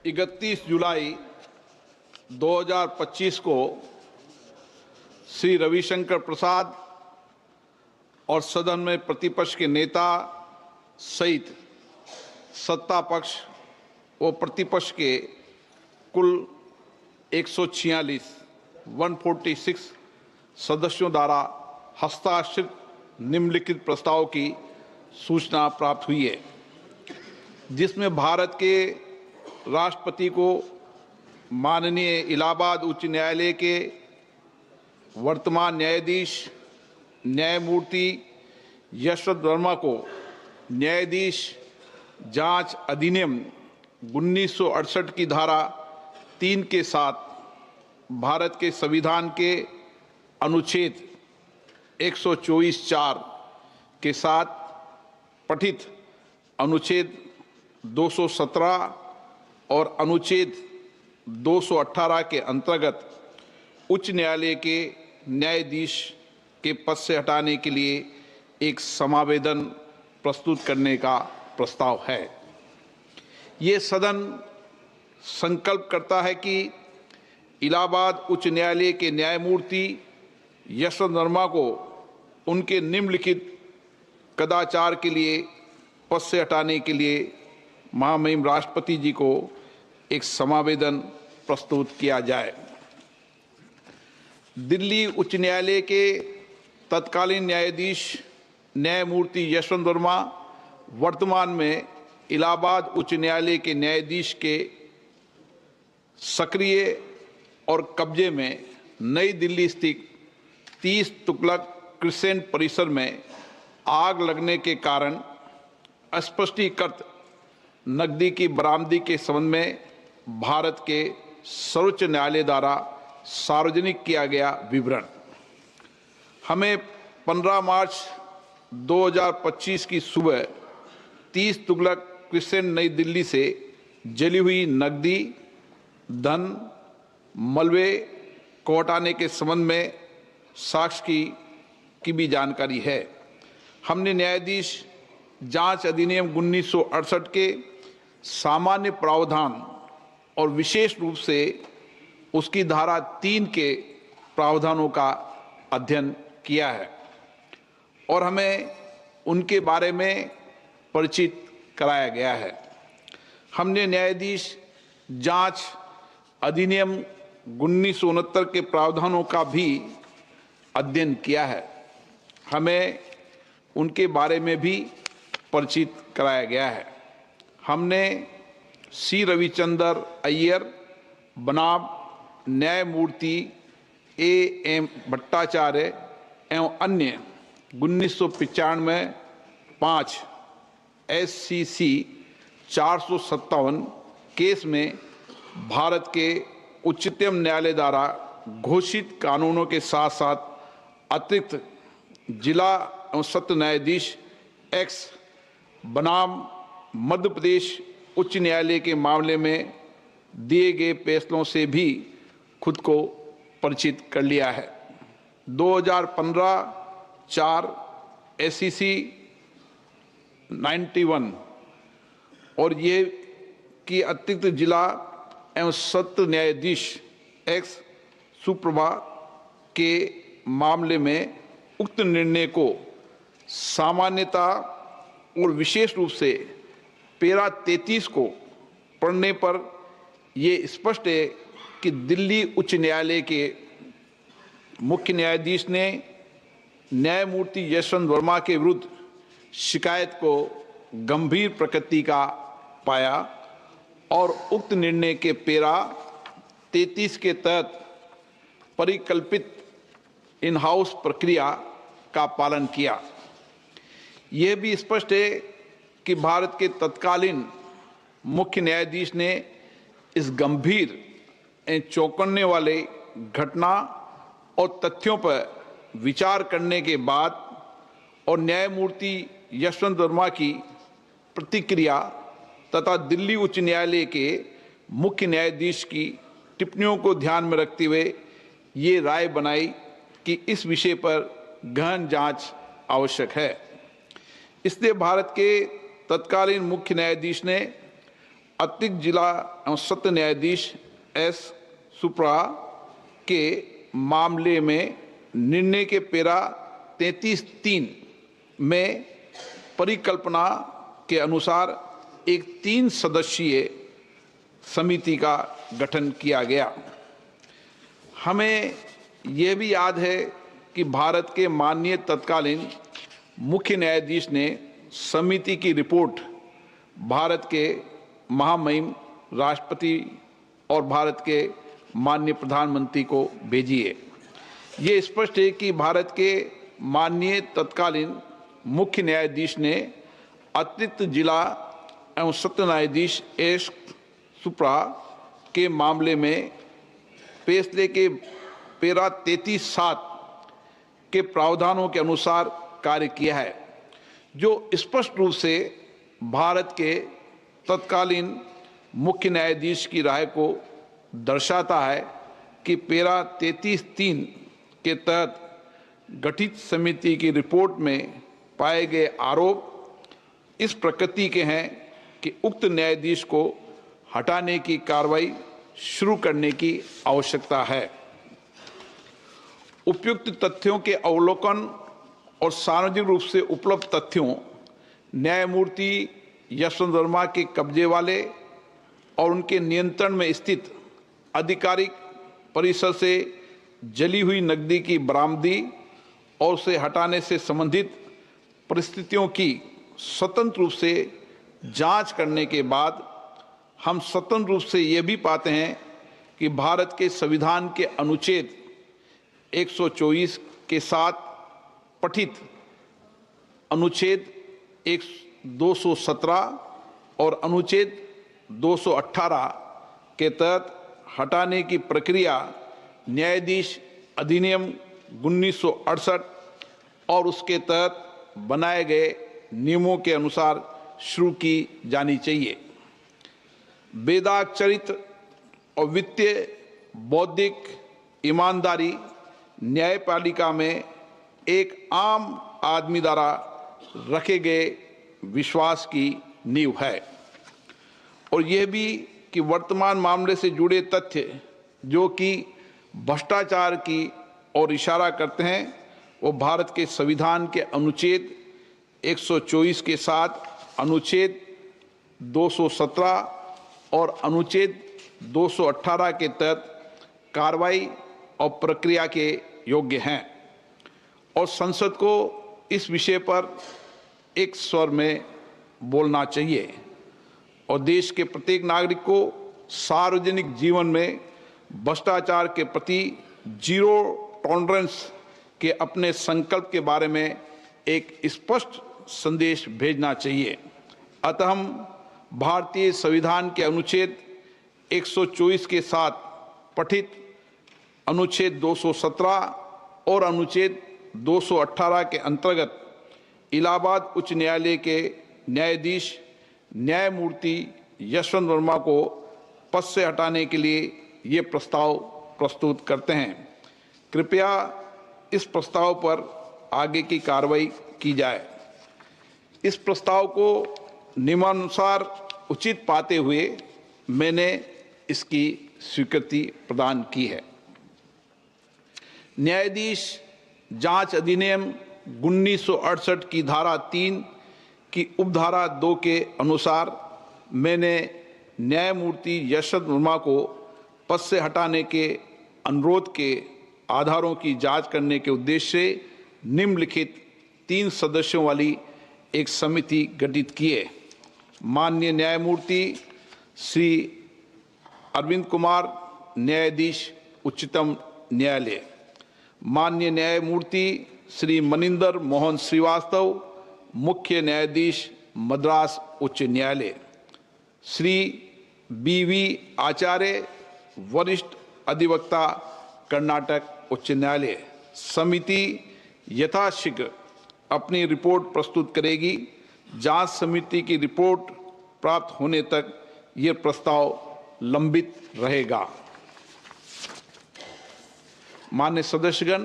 31 जुलाई 2025 को श्री रविशंकर प्रसाद और सदन में प्रतिपक्ष के नेता सहित सत्ता पक्ष व प्रतिपक्ष के कुल 146 सदस्यों द्वारा हस्ताक्षरित निम्नलिखित प्रस्ताव की सूचना प्राप्त हुई है, जिसमें भारत के राष्ट्रपति को माननीय इलाहाबाद उच्च न्यायालय के वर्तमान न्यायाधीश न्यायमूर्ति यशवंत वर्मा को न्यायाधीश जांच अधिनियम 1968 की धारा 3 के साथ भारत के संविधान के अनुच्छेद 124(4) के साथ पठित अनुच्छेद 217 और अनुच्छेद 218 के अंतर्गत उच्च न्यायालय के न्यायाधीश के पद से हटाने के लिए एक समावेदन प्रस्तुत करने का प्रस्ताव है। ये सदन संकल्प करता है कि इलाहाबाद उच्च न्यायालय के न्यायमूर्ति यशवंत वर्मा को उनके निम्नलिखित कदाचार के लिए पद से हटाने के लिए महामहिम राष्ट्रपति जी को एक समावेदन प्रस्तुत किया जाए। दिल्ली उच्च न्यायालय के तत्कालीन न्यायाधीश न्यायमूर्ति यशवंत वर्मा वर्तमान में इलाहाबाद उच्च न्यायालय के न्यायाधीश के सक्रिय और कब्जे में नई दिल्ली स्थित 30 तुगलक क्रिसेंट परिसर में आग लगने के कारण अस्पष्टीकृत नकदी की बरामदगी के संबंध में भारत के सर्वोच्च न्यायालय द्वारा सार्वजनिक किया गया विवरण हमें 15 मार्च 2025 की सुबह 30 तुगलक क्रिसेंट नई दिल्ली से जली हुई नकदी धन मलबे को हटाने के संबंध में साक्ष्य की भी जानकारी है। हमने न्यायाधीश जांच अधिनियम 1968 के सामान्य प्रावधान और विशेष रूप से उसकी धारा 3 के प्रावधानों का अध्ययन किया है और हमें उनके बारे में परिचित कराया गया है। हमने न्यायाधीश जांच अधिनियम 1969 के प्रावधानों का भी अध्ययन किया है। हमें उनके बारे में भी परिचित कराया गया है। हमने सी रविचंद्र अय्यर बनाम न्यायमूर्ति A.M. भट्टाचार्य एवं अन्य 1995 5 SCC 457 केस में भारत के उच्चतम न्यायालय द्वारा घोषित कानूनों के साथ साथ अतिरिक्त जिला एवं सत्र न्यायाधीश X बनाम मध्य प्रदेश उच्च न्यायालय के मामले में दिए गए फैसलों से भी खुद को परिचित कर लिया है। 2015 4 SCC 91 और ये कि अतिरिक्त जिला एवं सत्र न्यायाधीश X सुप्रभा के मामले में उक्त निर्णय को सामान्यता और विशेष रूप से पैरा 33 को पढ़ने पर यह स्पष्ट है कि दिल्ली उच्च न्यायालय के मुख्य न्यायाधीश ने न्यायमूर्ति यशवंत वर्मा के विरुद्ध शिकायत को गंभीर प्रकृति का पाया और उक्त निर्णय के पैरा 33 के तहत परिकल्पित इन हाउस प्रक्रिया का पालन किया। यह भी स्पष्ट है कि भारत के तत्कालीन मुख्य न्यायाधीश ने इस गंभीर एवं चौंकाने वाले घटना और तथ्यों पर विचार करने के बाद और न्यायमूर्ति यशवंत वर्मा की प्रतिक्रिया तथा दिल्ली उच्च न्यायालय के मुख्य न्यायाधीश की टिप्पणियों को ध्यान में रखते हुए ये राय बनाई कि इस विषय पर गहन जांच आवश्यक है। इसलिए भारत के तत्कालीन मुख्य न्यायाधीश ने अतिरिक्त जिला एवं सत्र न्यायाधीश एस सुप्रा के मामले में निर्णय के पेरा 33(3) में परिकल्पना के अनुसार एक 3 सदस्यीय समिति का गठन किया गया। हमें यह भी याद है कि भारत के माननीय तत्कालीन मुख्य न्यायाधीश ने समिति की रिपोर्ट भारत के महामहिम राष्ट्रपति और भारत के माननीय प्रधानमंत्री को भेजी है। ये स्पष्ट है कि भारत के माननीय तत्कालीन मुख्य न्यायाधीश ने अतिरिक्त जिला एवं सत्र न्यायाधीश एस सुप्रा के मामले में फैसले के पेरा 33(7) के प्रावधानों के अनुसार कार्य किया है, जो स्पष्ट रूप से भारत के तत्कालीन मुख्य न्यायाधीश की राय को दर्शाता है कि पेरा 33(3) के तहत गठित समिति की रिपोर्ट में पाए गए आरोप इस प्रकृति के हैं कि उक्त न्यायाधीश को हटाने की कार्रवाई शुरू करने की आवश्यकता है। उपयुक्त तथ्यों के अवलोकन और सार्वजनिक रूप से उपलब्ध तथ्यों, न्यायमूर्ति यशवंत वर्मा के कब्जे वाले और उनके नियंत्रण में स्थित आधिकारिक परिसर से जली हुई नकदी की बरामदी और उसे हटाने से संबंधित परिस्थितियों की स्वतंत्र रूप से जांच करने के बाद हम स्वतंत्र रूप से ये भी पाते हैं कि भारत के संविधान के अनुच्छेद 124 के साथ पठित अनुच्छेद 217 और अनुच्छेद 218 के तहत हटाने की प्रक्रिया न्यायाधीश अधिनियम 1968 और उसके तहत बनाए गए नियमों के अनुसार शुरू की जानी चाहिए। वेदाक चरित्र और वित्तीय बौद्धिक ईमानदारी न्यायपालिका में एक आम आदमी द्वारा रखे गए विश्वास की नींव है और यह भी कि वर्तमान मामले से जुड़े तथ्य जो कि भ्रष्टाचार की ओर इशारा करते हैं वो भारत के संविधान के अनुच्छेद 124 के साथ अनुच्छेद 217 और अनुच्छेद 218 के तहत कार्रवाई और प्रक्रिया के योग्य हैं और संसद को इस विषय पर एक स्वर में बोलना चाहिए और देश के प्रत्येक नागरिक को सार्वजनिक जीवन में भ्रष्टाचार के प्रति जीरो टॉलरेंस के अपने संकल्प के बारे में एक स्पष्ट संदेश भेजना चाहिए। अतः हम भारतीय संविधान के अनुच्छेद 124 के साथ पठित अनुच्छेद 217 और अनुच्छेद 218 के अंतर्गत इलाहाबाद उच्च न्यायालय के न्यायाधीश न्यायमूर्ति यशवंत वर्मा को पद से हटाने के लिए ये प्रस्ताव प्रस्तुत करते हैं। कृपया इस प्रस्ताव पर आगे की कार्रवाई की जाए। इस प्रस्ताव को नियमानुसार उचित पाते हुए मैंने इसकी स्वीकृति प्रदान की है। न्यायाधीश जांच अधिनियम 1968 की धारा 3 की उपधारा 2 के अनुसार मैंने न्यायमूर्ति यशवंत वर्मा को पद से हटाने के अनुरोध के आधारों की जांच करने के उद्देश्य से निम्नलिखित 3 सदस्यों वाली एक समिति गठित की है। माननीय न्यायमूर्ति श्री अरविंद कुमार, न्यायाधीश उच्चतम न्यायालय, माननीय न्यायमूर्ति श्री मनिंदर मोहन श्रीवास्तव, मुख्य न्यायाधीश मद्रास उच्च न्यायालय, श्री बी.वी. आचार्य, वरिष्ठ अधिवक्ता, कर्नाटक उच्च न्यायालय। समिति यथाशीघ्र अपनी रिपोर्ट प्रस्तुत करेगी। जांच समिति की रिपोर्ट प्राप्त होने तक ये प्रस्ताव लंबित रहेगा। माननीय सदस्यगण,